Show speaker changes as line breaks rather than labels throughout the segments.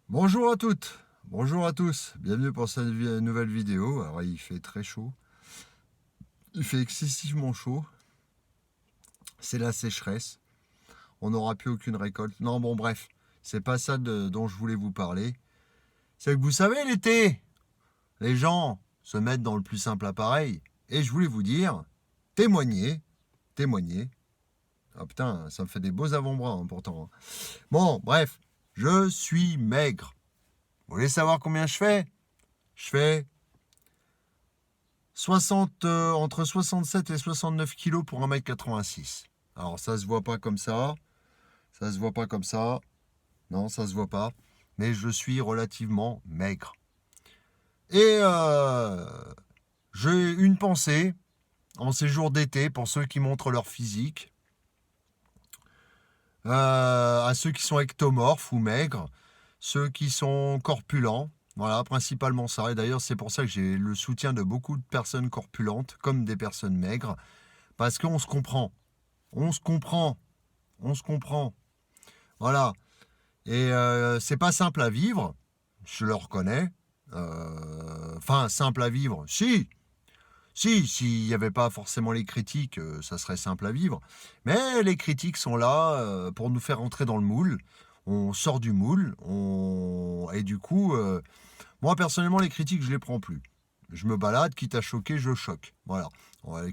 Bonjour à toutes, bonjour à tous, bienvenue pour cette nouvelle vidéo. Alors il fait très chaud, il fait excessivement chaud, c'est la sécheresse, on n'aura plus aucune récolte. Non bon bref, c'est pas ça dont je voulais vous parler. C'est que vous savez l'été, les gens se mettent dans le plus simple appareil. Et je voulais vous dire, témoignez, témoignez. Ah putain, ça me fait des beaux avant-bras hein, pourtant. Bon bref, je suis maigre. Vous voulez savoir combien je fais? Je fais 60, entre 67 et 69 kilos pour 1m86. Alors ça se voit pas comme ça se voit pas comme ça, non ça se voit pas, mais je suis relativement maigre. Et j'ai une pensée en ces jours d'été pour ceux qui montrent leur physique, à ceux qui sont ectomorphes ou maigres, ceux qui sont corpulents. Voilà, principalement ça. Et d'ailleurs, c'est pour ça que j'ai le soutien de beaucoup de personnes corpulentes, comme des personnes maigres, parce qu'on se comprend. On se comprend. On se comprend. Voilà. Et c'est pas simple à vivre, je le reconnais. Enfin, simple à vivre. Si, s'il n'y avait pas forcément les critiques, ça serait simple à vivre. Mais les critiques sont là pour nous faire entrer dans le moule. On sort du moule. Et du coup, moi personnellement, les critiques, je les prends plus. Je me balade, quitte à choquer, je choque. Voilà.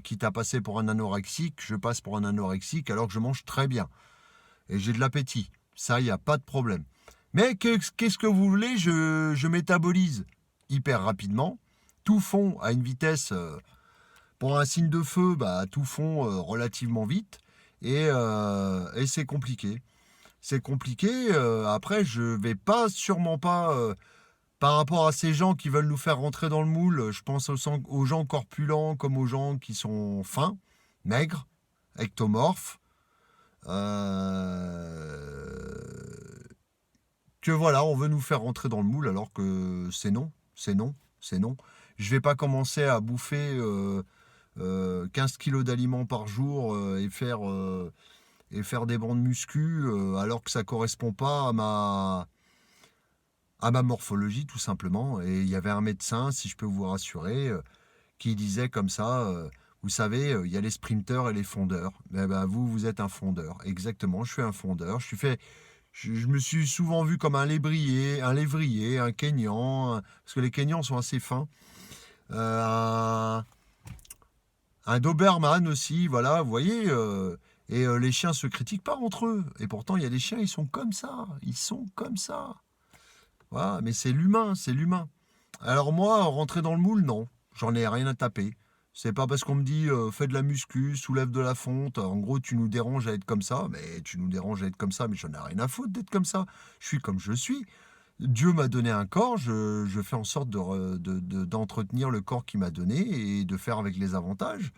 Quitte à passer pour un anorexique, je passe pour un anorexique alors que je mange très bien. Et j'ai de l'appétit. Ça, il n'y a pas de problème. Mais qu'est-ce que vous voulez, je métabolise hyper rapidement. Tout fond à une vitesse, pour un signe de feu, bah, tout fond relativement vite. Et c'est compliqué. C'est compliqué. Après, je vais pas, sûrement pas, par rapport à ces gens qui veulent nous faire rentrer dans le moule, je pense aux gens corpulents comme aux gens qui sont fins, maigres, ectomorphes. Que voilà, on veut nous faire rentrer dans le moule alors que c'est non, c'est non, c'est non. Je vais pas commencer à bouffer 15 kilos d'aliments par jour et faire des bancs de muscu alors que ça correspond pas à ma morphologie tout simplement. Et il y avait un médecin, si je peux vous rassurer, qui disait comme ça, vous savez, il y a les sprinteurs et les fondeurs. Eh ben, vous êtes un fondeur. Exactement, je suis un fondeur. Je me suis souvent vu comme un lévrier, un Kényan, parce que les Kenyans sont assez fins. Un, un Doberman aussi, voilà, vous voyez. Et les chiens se critiquent pas entre eux. Et pourtant, il y a des chiens, ils sont comme ça. Ils sont comme ça. Voilà, mais c'est l'humain, c'est l'humain. Alors moi, rentrer dans le moule, non. J'en ai rien à taper. C'est pas parce qu'on me dit fais de la muscu, soulève de la fonte, en gros tu nous déranges à être comme ça, mais tu nous déranges à être comme ça, mais j'en ai rien à foutre d'être comme ça. Je suis comme je suis. Dieu m'a donné un corps, je fais en sorte d'entretenir le corps qu'il m'a donné et de faire avec les avantages.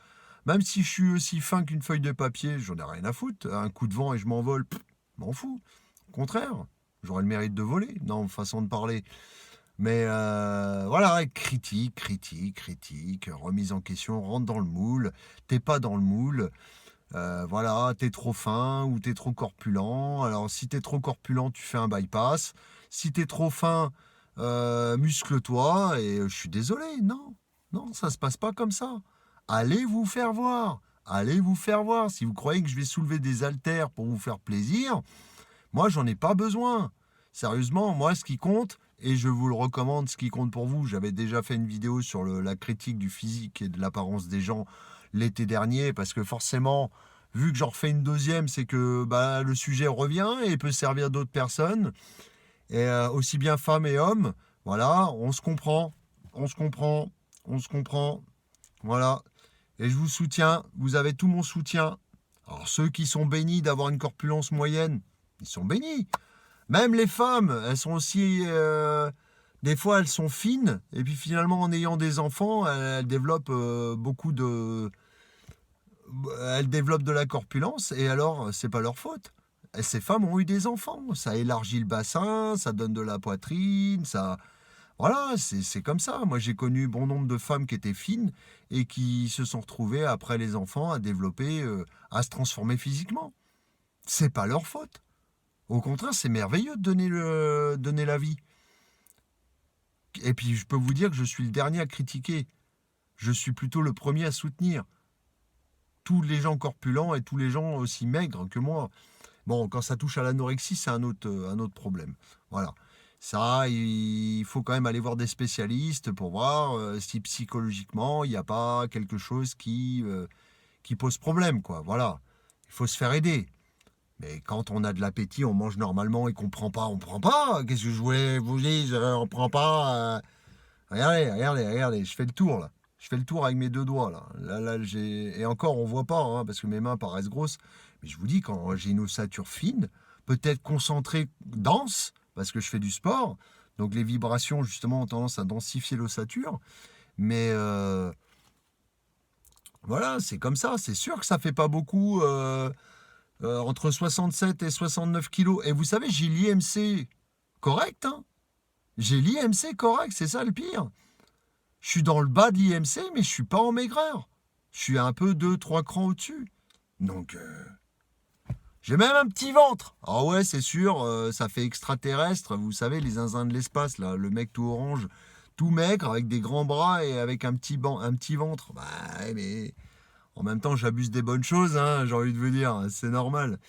Même si je suis aussi fin qu'une feuille de papier, j'en ai rien à foutre. Un coup de vent et je m'envole, m'en fous. Au contraire, j'aurais le mérite de voler. Non, façon de parler. Mais voilà, critique, remise en question, rentre dans le moule, t'es pas dans le moule, voilà, t'es trop fin ou t'es trop corpulent. Alors si t'es trop corpulent, tu fais un bypass. Si t'es trop fin, muscle-toi. Et je suis désolé, non, non, ça se passe pas comme ça. Allez vous faire voir, allez vous faire voir. Si vous croyez que je vais soulever des haltères pour vous faire plaisir, moi, j'en ai pas besoin. Sérieusement, moi, ce qui compte, et je vous le recommande, ce qui compte pour vous, j'avais déjà fait une vidéo sur la critique du physique et de l'apparence des gens l'été dernier, parce que forcément, vu que j'en refais une deuxième, c'est que bah, le sujet revient et peut servir d'autres personnes, et aussi bien femmes et hommes. Voilà, on se comprend, on se comprend, on se comprend. Voilà. Et je vous soutiens, vous avez tout mon soutien. Alors ceux qui sont bénis d'avoir une corpulence moyenne, ils sont bénis. Même les femmes, elles sont aussi. Des fois, elles sont fines, et puis finalement, en ayant des enfants, elles développent beaucoup de. Elles développent de la corpulence, et alors, c'est pas leur faute. Et ces femmes ont eu des enfants. Ça élargit le bassin, ça donne de la poitrine, ça. Voilà, c'est comme ça. Moi, j'ai connu bon nombre de femmes qui étaient fines et qui se sont retrouvées, après les enfants, à développer, à se transformer physiquement. C'est pas leur faute. Au contraire, c'est merveilleux de donner la vie. Et puis, je peux vous dire que je suis le dernier à critiquer. Je suis plutôt le premier à soutenir. Tous les gens corpulents et tous les gens aussi maigres que moi. Bon, quand ça touche à l'anorexie, c'est un autre problème. Voilà. Ça, il faut quand même aller voir des spécialistes pour voir si psychologiquement, il n'y a pas quelque chose qui pose problème, quoi. Voilà. Il faut se faire aider. Mais quand on a de l'appétit, on mange normalement et qu'on prend pas, on prend pas. Qu'est-ce que je voulais vous dire? On prend pas. Regardez, je fais le tour là. Je fais le tour avec mes deux doigts là. Là, j'ai. Et encore, on voit pas, hein, parce que mes mains paraissent grosses. Mais je vous dis, quand j'ai une ossature fine, peut-être concentrée, dense, parce que je fais du sport. Donc les vibrations, justement, ont tendance à densifier l'ossature. Mais voilà, c'est comme ça. C'est sûr que ça fait pas beaucoup. Entre 67 et 69 kilos. Et vous savez, j'ai l'IMC correct. Hein, j'ai l'IMC correct, c'est ça le pire. Je suis dans le bas de l'IMC, mais je suis pas en maigreur. Je suis un peu 2-3 crans au-dessus. Donc, j'ai même un petit ventre. Ah ouais, c'est sûr, ça fait extraterrestre. Vous savez, les zinzins de l'espace, là, le mec tout orange, tout maigre, avec des grands bras et avec un petit ventre. Bah, mais en même temps, j'abuse des bonnes choses, hein, j'ai envie de vous dire, c'est normal.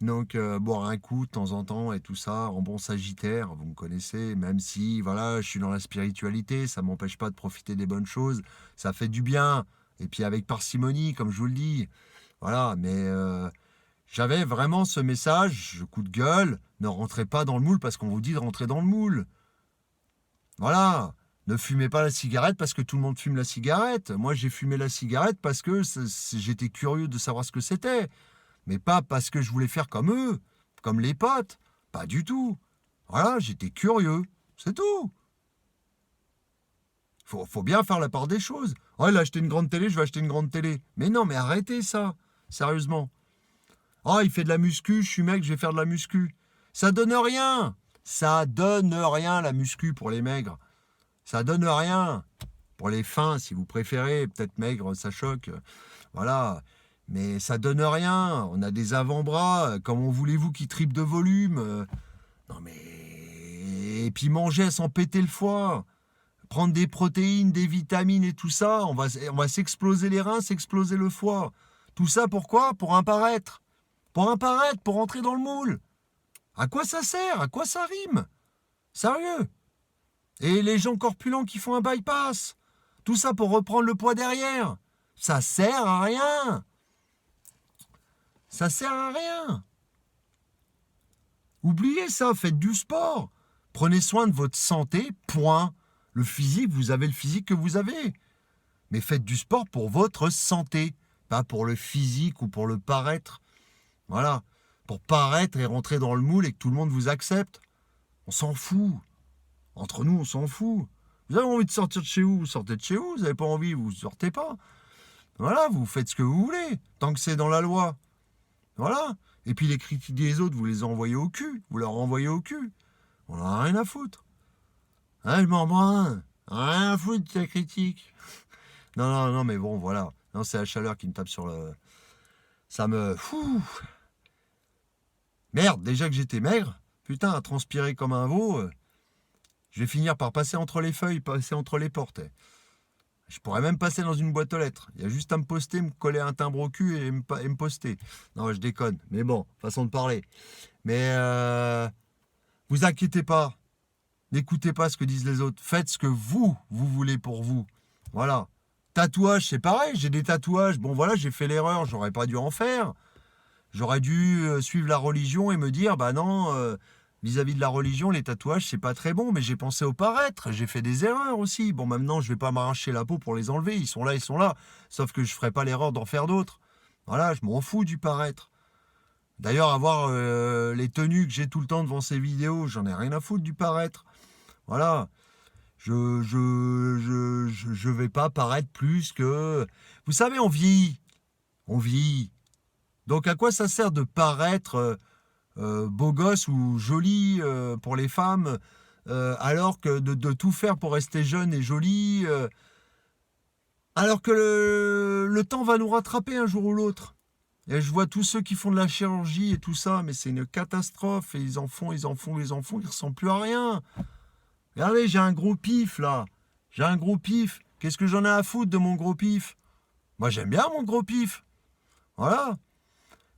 Donc, boire un coup de temps en temps et tout ça, en bon sagittaire, vous me connaissez, même si, voilà, je suis dans la spiritualité, ça ne m'empêche pas de profiter des bonnes choses, ça fait du bien, et puis avec parcimonie, comme je vous le dis. Voilà, mais j'avais vraiment ce message, coup de gueule, ne rentrez pas dans le moule parce qu'on vous dit de rentrer dans le moule. Voilà, ne fumez pas la cigarette parce que tout le monde fume la cigarette. Moi, j'ai fumé la cigarette parce que j'étais curieux de savoir ce que c'était. Mais pas parce que je voulais faire comme eux, comme les potes. Pas du tout. Voilà, j'étais curieux. C'est tout. Faut bien faire la part des choses. Oh, il a acheté une grande télé, je vais acheter une grande télé. Mais non, mais arrêtez ça. Sérieusement. Oh, il fait de la muscu, je suis mec, je vais faire de la muscu. Ça donne rien. Ça donne rien, la muscu, pour les maigres. Ça donne rien. Pour les fins, si vous préférez. Peut-être maigre, ça choque. Voilà. Mais ça donne rien. On a des avant-bras. Comment voulez-vous qu'ils tripent de volume? Non mais... Et puis manger à s'en péter le foie. Prendre des protéines, des vitamines et tout ça. On va s'exploser les reins, s'exploser le foie. Tout ça pourquoi? Pour un paraître. Pour un paraître, pour entrer dans le moule. À quoi ça sert? À quoi ça rime? Sérieux? Et les gens corpulents qui font un bypass. Tout ça pour reprendre le poids derrière. Ça sert à rien. Ça sert à rien. Oubliez ça, faites du sport. Prenez soin de votre santé, point. Le physique, vous avez le physique que vous avez. Mais faites du sport pour votre santé, pas pour le physique ou pour le paraître. Voilà. Pour paraître et rentrer dans le moule et que tout le monde vous accepte. On s'en fout. Entre nous, on s'en fout. Vous avez envie de sortir de chez vous, vous sortez de chez vous. Vous n'avez pas envie, vous ne sortez pas. Voilà, vous faites ce que vous voulez, tant que c'est dans la loi. Voilà. Et puis les critiques des autres, vous les envoyez au cul. Vous leur envoyez au cul. On en a rien à foutre. Hein, je m'en branle. Rien à foutre de ta critique. Non, mais bon, voilà. Non, c'est la chaleur qui me tape sur le... Ça me... Fou. Merde, déjà que j'étais maigre, putain, à transpirer comme un veau, je vais finir par passer entre les feuilles, passer entre les portes. Je pourrais même passer dans une boîte aux lettres. Il y a juste à me poster, me coller un timbre au cul et me poster. Non, je déconne. Mais bon, façon de parler. Mais vous inquiétez pas. N'écoutez pas ce que disent les autres. Faites ce que vous voulez pour vous. Voilà. Tatouage, c'est pareil. J'ai des tatouages. Bon, voilà, j'ai fait l'erreur. J'aurais pas dû en faire. J'aurais dû suivre la religion et me dire, bah non, vis-à-vis de la religion, les tatouages, c'est pas très bon. Mais j'ai pensé au paraître. J'ai fait des erreurs aussi. Bon, maintenant, je vais pas m'arracher la peau pour les enlever. Ils sont là. Sauf que je ferai pas l'erreur d'en faire d'autres. Voilà, je m'en fous du paraître. D'ailleurs, avoir les tenues que j'ai tout le temps devant ces vidéos, j'en ai rien à foutre du paraître. Voilà. Je vais pas paraître plus que... Vous savez, on vieillit. On vieillit. Donc à quoi ça sert de paraître beau gosse ou joli pour les femmes alors que de tout faire pour rester jeune et joli alors que le temps va nous rattraper un jour ou l'autre. Et je vois tous ceux qui font de la chirurgie et tout ça, mais c'est une catastrophe. Et ils en font, ils ressemblent plus à rien. Regardez, j'ai un gros pif là. J'ai un gros pif. Qu'est-ce que j'en ai à foutre de mon gros pif? Moi, j'aime bien mon gros pif. Voilà.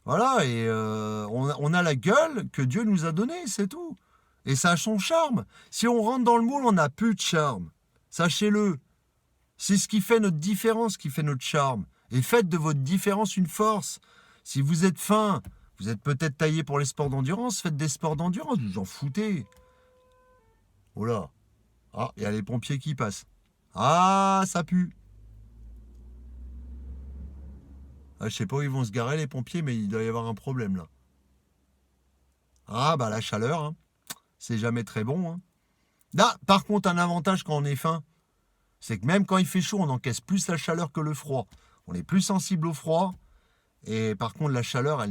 Voilà, et on a la gueule que Dieu nous a donnée, c'est tout. Et ça a son charme. Si on rentre dans le moule, on n'a plus de charme. Sachez-le. C'est ce qui fait notre différence, qui fait notre charme. Et faites de votre différence une force. Si vous êtes fin, vous êtes peut-être taillé pour les sports d'endurance, faites des sports d'endurance, vous en foutez. Oh là. Ah, il y a les pompiers qui passent. Ah, ça pue. Ah, je sais pas où ils vont se garer les pompiers, mais il doit y avoir un problème là. Ah, bah la chaleur, hein. C'est jamais très bon. Hein. Là, par contre, un avantage quand on est faim, c'est que même quand il fait chaud, on encaisse plus la chaleur que le froid. On est plus sensible au froid. Et par contre, la chaleur,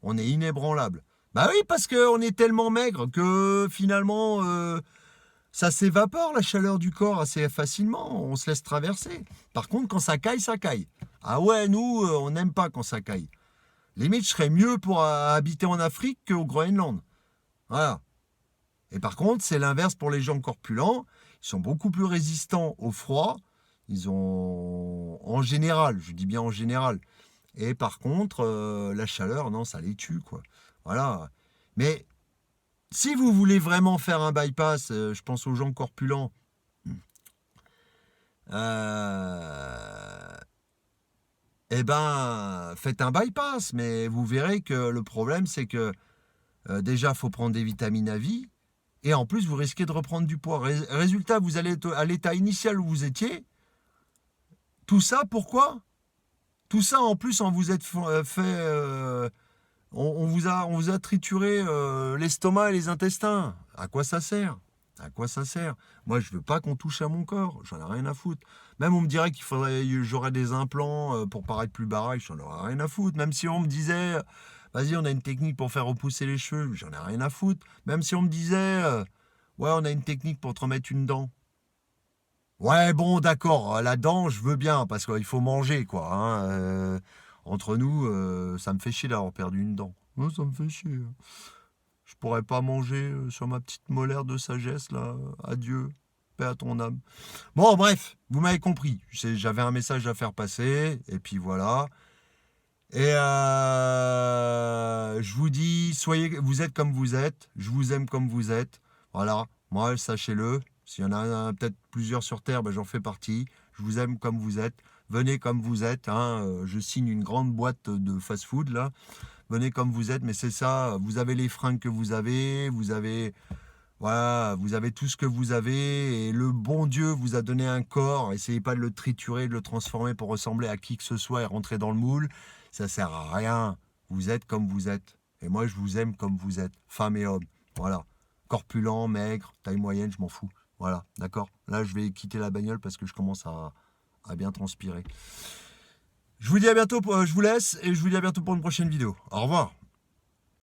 on est inébranlable. Bah oui, parce qu'on est tellement maigre que finalement, ça s'évapore la chaleur du corps assez facilement. On se laisse traverser. Par contre, quand ça caille, ça caille. Ah ouais, nous, on n'aime pas quand ça caille. Limite, je serais mieux pour habiter en Afrique qu'au Groenland. Voilà. Et par contre, c'est l'inverse pour les gens corpulents. Ils sont beaucoup plus résistants au froid. Ils ont, en général, je dis bien en général. Et par contre, la chaleur, non, ça les tue, quoi. Voilà. Mais si vous voulez vraiment faire un bypass, je pense aux gens corpulents, euh, eh ben, faites un bypass. Mais vous verrez que le problème, c'est que déjà, il faut prendre des vitamines à vie. Et en plus, vous risquez de reprendre du poids. Résultat, vous allez être à l'état initial où vous étiez. Tout ça, pourquoi? Tout ça, en plus, on vous êtes fait... on vous a trituré l'estomac et les intestins. À quoi ça sert? À quoi ça sert? Moi, je veux pas qu'on touche à mon corps. J'en ai rien à foutre. Même on me dirait qu'il faudrait, j'aurais des implants pour paraître plus baraque. J'en aurais rien à foutre. Même si on me disait, vas-y, on a une technique pour faire repousser les cheveux. J'en ai rien à foutre. Même si on me disait, ouais, on a une technique pour te remettre une dent. Ouais, bon, d'accord. La dent, je veux bien parce qu'il faut manger, quoi. Hein, entre nous, ça me fait chier d'avoir perdu une dent. Ouais, ça me fait chier. Je pourrais pas manger sur ma petite molaire de sagesse, là. Adieu. Paix à ton âme. Bon, bref, vous m'avez compris. J'avais un message à faire passer, et puis voilà. Et je vous dis, vous êtes comme vous êtes. Je vous aime comme vous êtes. Voilà. Moi, sachez-le. S'il y en a peut-être plusieurs sur Terre, ben, j'en fais partie. Je vous aime comme vous êtes. Venez comme vous êtes. Hein. Je signe une grande boîte de fast-food, là. Venez comme vous êtes, mais c'est ça. Vous avez les fringues que vous avez, voilà, vous avez tout ce que vous avez, et le bon Dieu vous a donné un corps. Essayez pas de le triturer, de le transformer pour ressembler à qui que ce soit et rentrer dans le moule. Ça sert à rien. Vous êtes comme vous êtes. Et moi, je vous aime comme vous êtes, femme et homme. Voilà. Corpulent, maigre, taille moyenne, je m'en fous. Voilà, d'accord. Là, je vais quitter la bagnole parce que je commence à bien transpirer. Je vous dis à bientôt, je vous laisse et je vous dis à bientôt pour une prochaine vidéo. Au revoir.